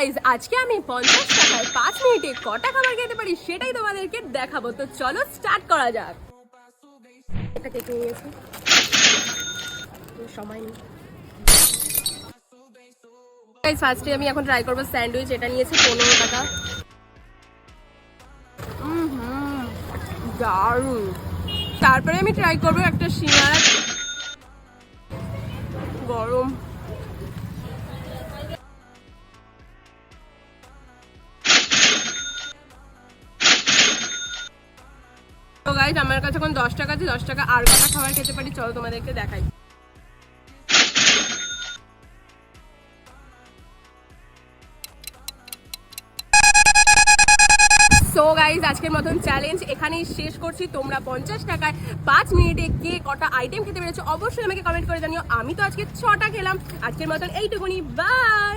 Guys আজকে আমি 50 টাকায় 5 মিনিটে কটা খাবার খেতে পারি সেটাই তোমাদেরকে দেখাবো। তো চলো স্টার্ট করা যাক। এটা কেক নিয়ে গেছি, সময় নেই। গাইজ ফার্স্টে আমি এখন ট্রাই করবো স্যান্ডউইচ। এটা নিয়েছি 15 টাকা। দারুণ। তারপরে আমি ট্রাই করবো একটা সিঙ্গাড়া, গরম। তো গাইজ আমার কাছে এখন 10 টাকা আছে, 10 টাকা আর কটা খাবার খেতে পারি চলো তোমাদেরকে দেখাই। সো গাইজ আজকের মতন চ্যালেঞ্জ এখানেই শেষ করছি। তোমরা 50 টাকায় 5 মিনিটে কে কটা আইটেম খেতে পেরেছো অবশ্যই আমাকে কমেন্ট করে জানিও। আমি তো আজকে 6টা খেলাম। আজকের মতন এইটুকুনি, বাই।